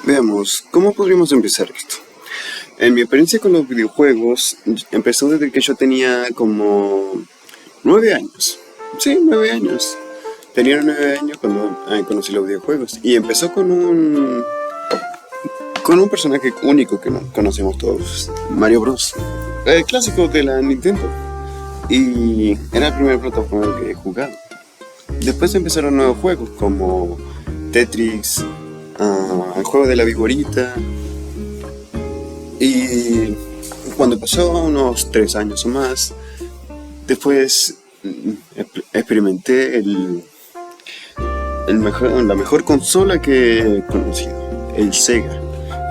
Veamos, ¿cómo podríamos empezar esto? En mi experiencia con los videojuegos empezó desde que yo tenía como 9 años. Sí, 9 años. Tenía 9 años cuando conocí los videojuegos. Y empezó con un personaje único que conocemos todos, Mario Bros. El clásico de la Nintendo. Y era el primer plataforma que he jugado. Después empezaron nuevos juegos como Tetris, el juego de la viborita. Y cuando pasó unos 3 años o más, después experimenté la mejor consola que he conocido, el Sega.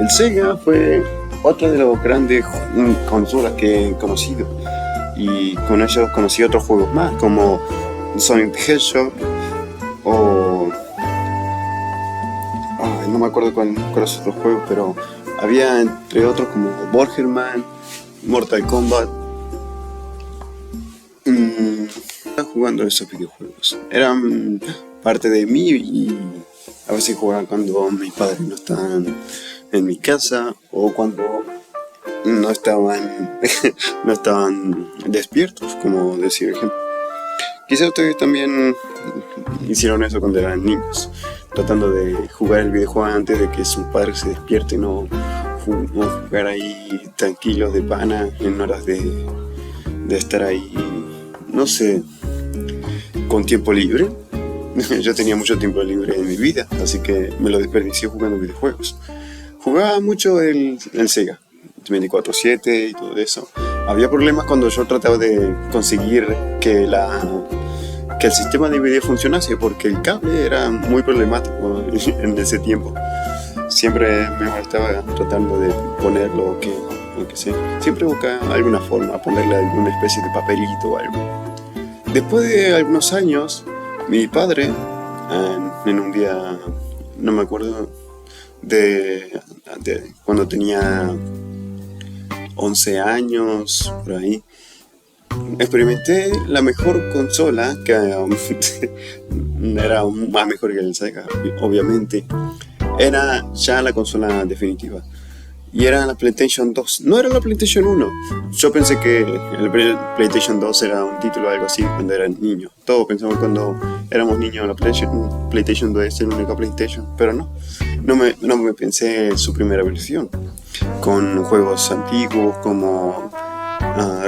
El Sega fue otra de las grandes consolas que he conocido. Y con ellos conocí otros juegos más, como Sonic the Hedgehog o... no me acuerdo cuáles son los juegos, pero había entre otros como Bomberman, Mortal Kombat. Estaba jugando esos videojuegos. Eran parte de mí y a veces jugaba cuando mis padres no estaban en mi casa o cuando no estaban despiertos, como decir ejemplo. Quizás ustedes también hicieron eso cuando eran niños, tratando de jugar el videojuego antes de que sus padres se despierten o jugar ahí tranquilos de pana en horas de estar ahí, no sé, con tiempo libre. Yo tenía mucho tiempo libre en mi vida, así que me lo desperdicié jugando videojuegos. Jugaba mucho el Sega 24/7 y todo eso. Había problemas cuando yo trataba de conseguir que el sistema de video funcionase, porque el cable era muy problemático en ese tiempo. Siempre me estaba tratando de ponerlo, que sea. Siempre buscaba alguna forma, ponerle alguna especie de papelito o algo. Después de algunos años, mi padre, en un día, no me acuerdo, de cuando tenía 11 años, por ahí, experimenté la mejor consola, que era más mejor que el Sega, obviamente. Era ya la consola definitiva. Y era la PlayStation 2. No era la PlayStation 1. Yo pensé que el PlayStation 2 era un título o algo así cuando era niño. Todos pensamos cuando éramos niños la PlayStation 2 es la única PlayStation. Pero no me pensé en su primera versión, con juegos antiguos como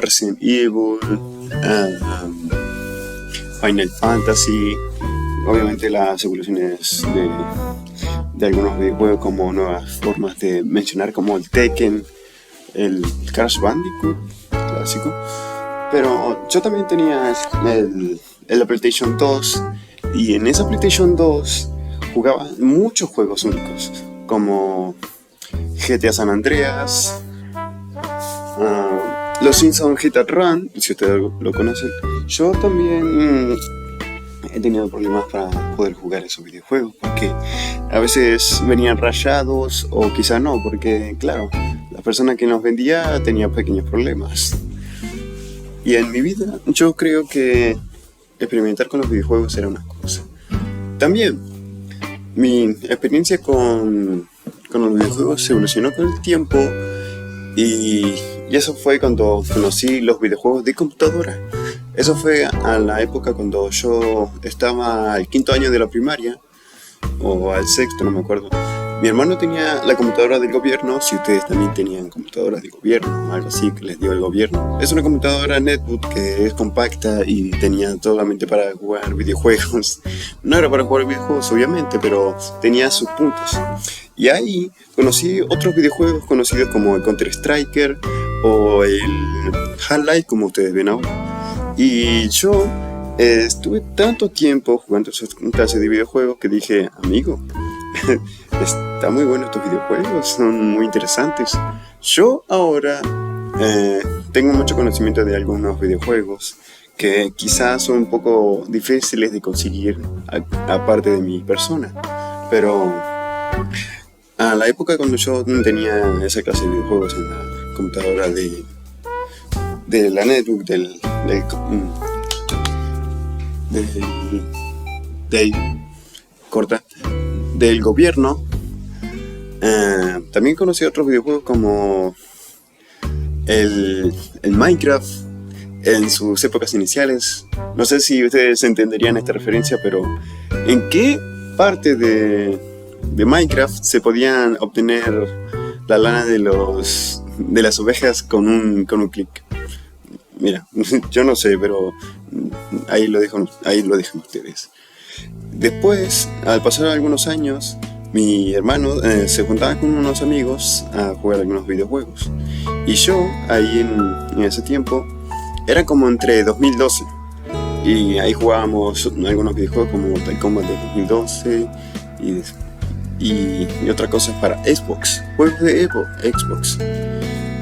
Resident Evil, Final Fantasy, obviamente las evoluciones de algunos videojuegos, como nuevas formas de mencionar, como el Tekken, el Crash Bandicoot clásico. Pero yo también tenía la PlayStation 2, y en esa PlayStation 2 jugaba muchos juegos únicos, como GTA San Andreas, Los Simpsons Hit and Run, si ustedes lo conocen. Yo también he tenido problemas para poder jugar esos videojuegos, porque a veces venían rayados o quizá no, porque claro, la persona que nos vendía tenía pequeños problemas. Y en mi vida yo creo que experimentar con los videojuegos era una cosa. También mi experiencia con los videojuegos se evolucionó con el tiempo, y eso fue cuando conocí los videojuegos de computadora. Eso fue a la época cuando yo estaba al 5º año de la primaria, o al 6º, no me acuerdo. Mi hermano tenía la computadora del gobierno. Si ustedes también tenían computadoras del gobierno o algo así que les dio el gobierno, es una computadora netbook que es compacta y tenía solamente para jugar videojuegos. No era para jugar videojuegos, obviamente, pero tenía sus puntos. Y ahí conocí otros videojuegos conocidos como el Counter Striker o el Half-Life, como ustedes ven ahora. Y yo estuve tanto tiempo jugando esas clases de videojuegos que dije, amigo, está muy bueno estos videojuegos, son muy interesantes. Yo ahora tengo mucho conocimiento de algunos videojuegos que quizás son un poco difíciles de conseguir aparte de mi persona. Pero a la época cuando yo tenía esa clase de videojuegos en la computadora de la netbook del gobierno, También conocí otros videojuegos como el Minecraft en sus épocas iniciales. No sé si ustedes entenderían esta referencia, pero ¿en qué parte de Minecraft se podían obtener la lana de las ovejas con un clic? Mira, yo no sé, pero ahí lo dejan ustedes. Después, al pasar algunos años, mi hermano se juntaba con unos amigos a jugar algunos videojuegos. Y yo, ahí en ese tiempo, era como entre 2012. Y ahí jugábamos algunos videojuegos como Mortal Kombat de 2012 y otras cosas para Xbox, juegos de Xbox.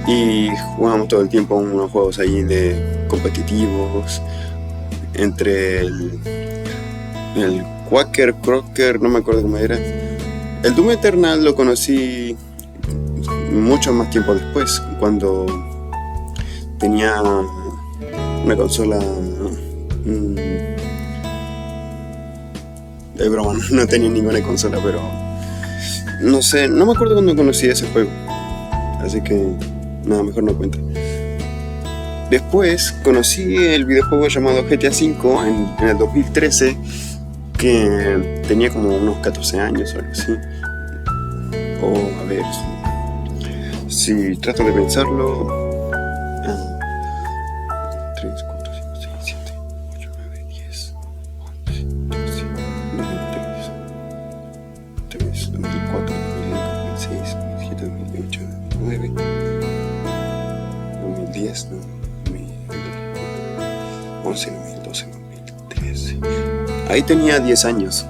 Y jugábamos todo el tiempo unos juegos ahí de competitivos entre el Crocker, no me acuerdo cómo era. El Doom Eternal lo conocí mucho más tiempo después, cuando tenía una consola de broma, no tenía ninguna consola, pero no sé, no me acuerdo cuando conocí ese juego, así que nada, mejor no cuenta. Después conocí el videojuego llamado GTA V en el 2013, que tenía como unos 14 años o algo así. O a ver, si trato de pensarlo, 3, 4, 5, 6, 7, 8, 9, 10, 11, 12, 3, 2004, 2006, 2007, 2008, 2009, 2010, 2011, 2012, 2013. Ahí tenía 10 años.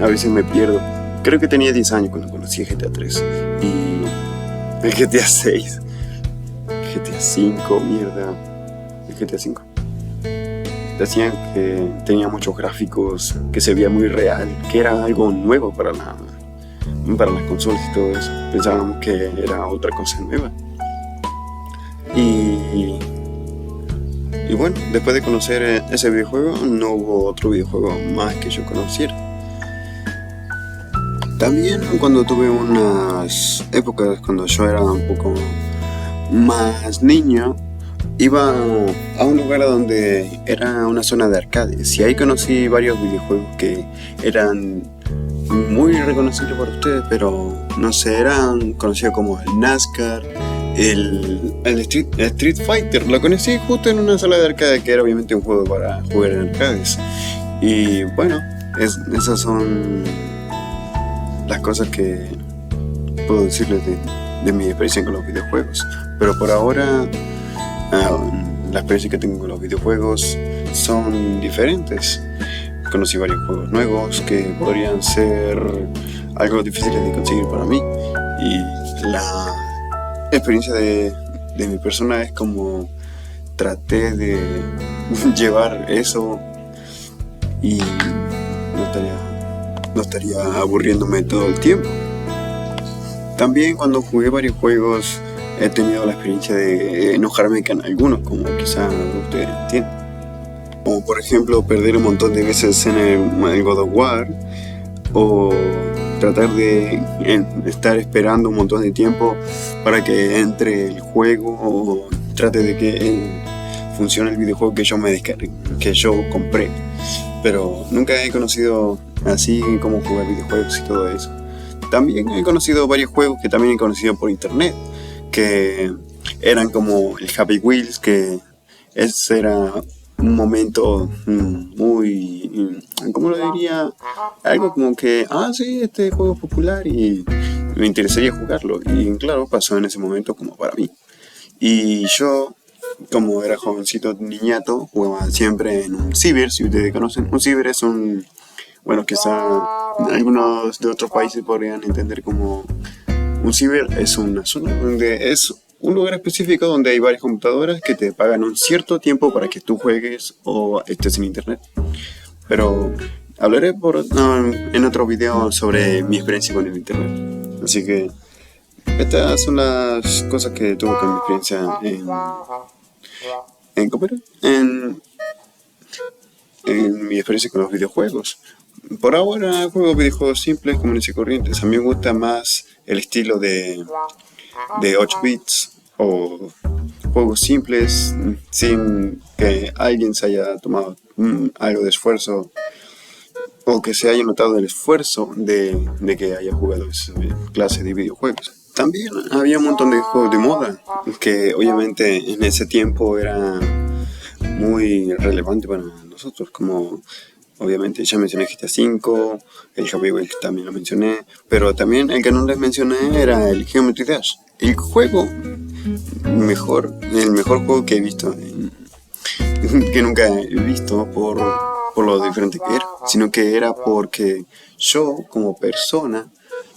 A veces me pierdo. Creo que tenía 10 años cuando conocí a GTA 3 y el GTA 6, GTA 5, mierda, el GTA 5. Decían que tenía muchos gráficos, que se veía muy real, que era algo nuevo para las consolas y todo eso. Pensábamos que era otra cosa nueva. Y bueno, después de conocer ese videojuego, no hubo otro videojuego más que yo conociera. También cuando tuve unas épocas, cuando yo era un poco más niño, iba a un lugar donde era una zona de arcades y ahí conocí varios videojuegos que eran muy reconocibles por ustedes, pero no sé, eran conocidos como el NASCAR, el Street Fighter. Lo conocí justo en una sala de arcade, que era obviamente un juego para jugar en arcades. Y bueno, esas son las cosas que puedo decirles de mi experiencia con los videojuegos. Pero por ahora, la experiencia que tengo con los videojuegos son diferentes. Conocí varios juegos nuevos que podrían ser algo difíciles de conseguir para mí. Y la experiencia de mi persona es como traté de llevar eso y no estaría aburriéndome todo el tiempo. También cuando jugué varios juegos he tenido la experiencia de enojarme con algunos, como quizá ustedes entienden. Como por ejemplo perder un montón de veces en el God of War, o tratar de estar esperando un montón de tiempo para que entre el juego, o trate de que funcione el videojuego que yo me descargué, que yo compré. Pero nunca he conocido así como jugar videojuegos y todo eso. También he conocido varios juegos que también he conocido por internet, que eran como el Happy Wheels, que ese era un momento muy, ¿cómo lo diría? Algo como que, sí, este juego es popular y me interesaría jugarlo. Y claro, pasó en ese momento como para mí. Y yo, como era jovencito, niñato, jugaba siempre en un ciber, si ustedes conocen. Un ciber es bueno, quizá algunos de otros países podrían entender como un ciber es una zona donde es un lugar específico donde hay varias computadoras que te pagan un cierto tiempo para que tú juegues o estés en internet. Pero hablaré en otro video sobre mi experiencia con el internet. Así que estas son las cosas que tuve con mi experiencia en mi experiencia con los videojuegos. Por ahora juego videojuegos simples, comunes y corrientes. A mí me gusta más el estilo de 8 bits o juegos simples sin que alguien se haya tomado algo de esfuerzo o que se haya notado el esfuerzo de que haya jugado esa clase de videojuegos. También había un montón de juegos de moda que obviamente en ese tiempo era muy relevante para nosotros, como obviamente ya mencioné GTA V, el Happy Wheel también lo mencioné, pero también el que no les mencioné era el Geometry Dash. El mejor juego que he visto, que nunca he visto por lo diferente que era, sino que era porque yo como persona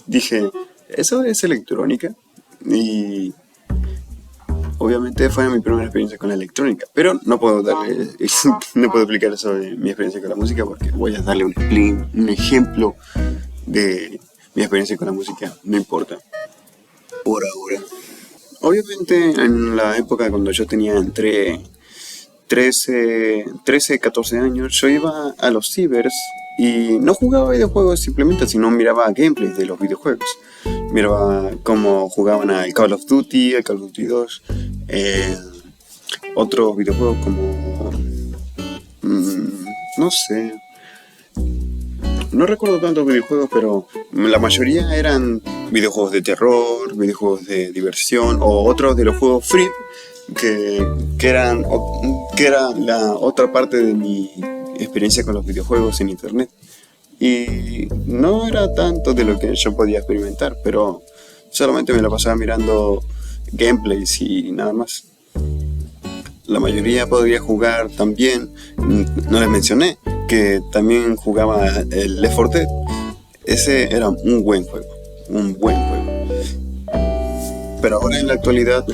dije, eso es electrónica y obviamente fue mi primera experiencia con la electrónica, pero no puedo no puedo explicar sobre mi experiencia con la música porque voy a darle un ejemplo de mi experiencia con la música, no importa, por ahora. Obviamente en la época cuando yo tenía entre 14 años, yo iba a los cibers y no jugaba videojuegos simplemente, sino miraba gameplays de los videojuegos. Miraba cómo jugaban al Call of Duty, al Call of Duty 2, otros videojuegos como... no sé, no recuerdo tantos videojuegos, pero la mayoría eran videojuegos de terror, videojuegos de diversión o otros de los juegos free que era la otra parte de mi experiencia con los videojuegos en internet. Y no era tanto de lo que yo podía experimentar, pero solamente me la pasaba mirando gameplays y nada más. La mayoría podría jugar también, no les mencioné, que también jugaba el Left 4 Dead. Ese era un buen juego, un buen juego. Pero ahora en la actualidad,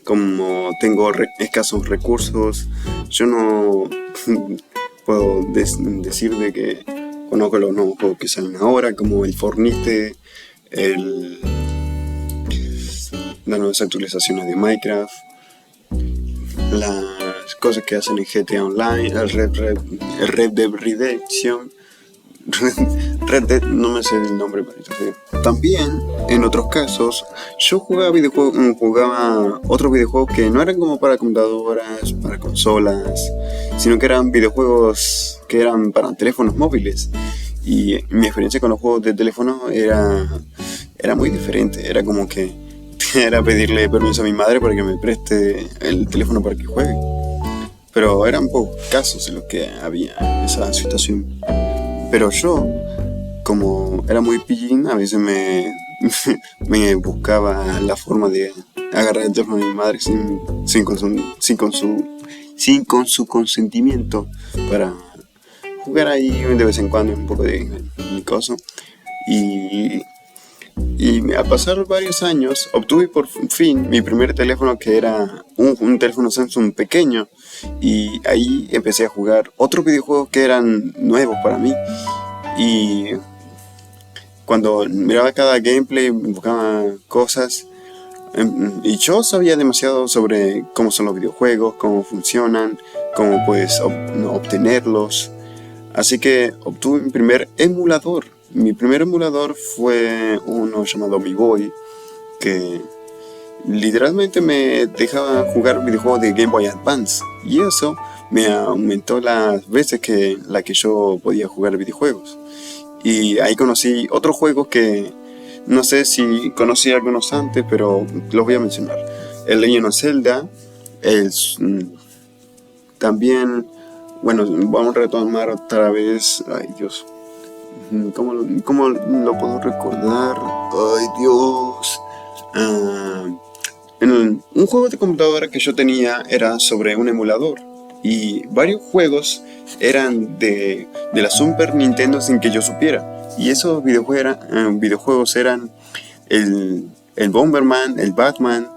como tengo escasos recursos, yo no puedo decir de que conozco los nuevos juegos que salen ahora, como el Fortnite, las nuevas actualizaciones de Minecraft, las cosas que hacen en GTA Online, el Red Dead Redemption. Red Dead, no me sé el nombre para esto. También, en otros casos, yo jugaba otros videojuegos que no eran como para computadoras, para consolas, sino que eran videojuegos que eran para teléfonos móviles. Y mi experiencia con los juegos de teléfono era muy diferente. Era como que era pedirle permiso a mi madre para que me preste el teléfono para que juegue. Pero eran pocos casos en los que había esa situación. Pero yo, como era muy pillín, a veces me buscaba la forma de agarrar el teléfono de mi madre sin su consentimiento para jugar ahí de vez en cuando un poco de mi cosa. Y al pasar varios años obtuve por fin mi primer teléfono, que era un teléfono Samsung pequeño, y ahí empecé a jugar otros videojuegos que eran nuevos para mí. Y cuando miraba cada gameplay buscaba cosas, y yo sabía demasiado sobre cómo son los videojuegos, cómo funcionan, cómo puedes obtenerlos. Así que obtuve mi primer emulador. Mi primer emulador fue uno llamado Mi Boy, que literalmente me dejaba jugar videojuegos de Game Boy Advance, y eso me aumentó las veces que yo podía jugar videojuegos. Y ahí conocí otros juegos que no sé si conocí algunos antes, pero los voy a mencionar. El Legend of Zelda, también, bueno, vamos a retomar otra vez. Ay, Dios. ¿Cómo lo puedo recordar? Ay, Dios. Un juego de computadora que yo tenía era sobre un emulador. Y varios juegos eran de la Super Nintendo sin que yo supiera. Y esos videojuegos eran el Bomberman, el Batman,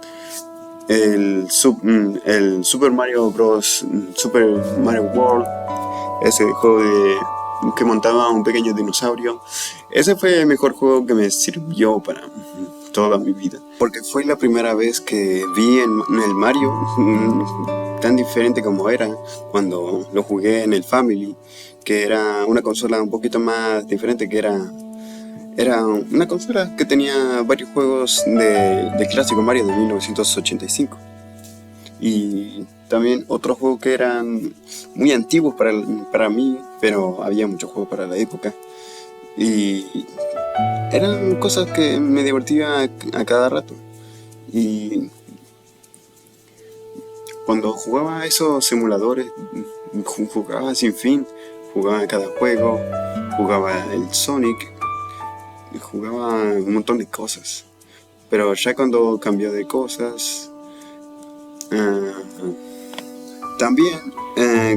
el Super Mario Bros. Super Mario World, ese juego que montaba un pequeño dinosaurio. Ese fue el mejor juego que me sirvió para toda mi vida, porque fue la primera vez que vi el Mario tan diferente como era cuando lo jugué en el Family, que era una consola un poquito más diferente, que era una consola que tenía varios juegos del clásico Mario de 1985. Y también otros juegos que eran muy antiguos para mí, pero había muchos juegos para la época. Y eran cosas que me divertía a cada rato. Y cuando jugaba esos simuladores, jugaba sin fin, jugaba cada juego, jugaba el Sonic, jugaba un montón de cosas. Pero ya cuando cambió de cosas, eh, también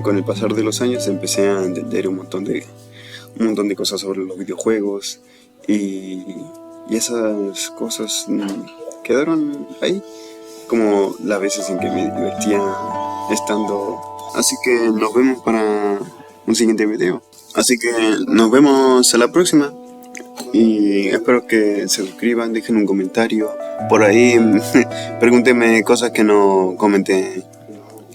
con el pasar de los años empecé a entender un montón de cosas sobre los videojuegos y, y esas cosas quedaron ahí, como las veces en que me divertía estando. Así que nos vemos para un siguiente video. Así que nos vemos a la próxima. Y espero que se suscriban, dejen un comentario. Por ahí pregúntenme cosas que no comenté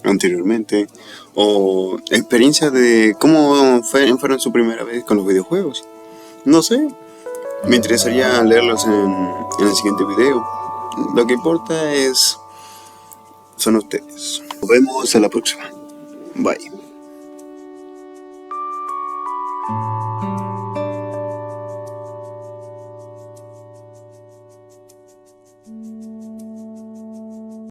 anteriormente. O experiencias de cómo fueron su primera vez con los videojuegos. No sé. Me interesaría leerlos en el siguiente video. Lo que importa son ustedes. Nos vemos a la próxima. Bye.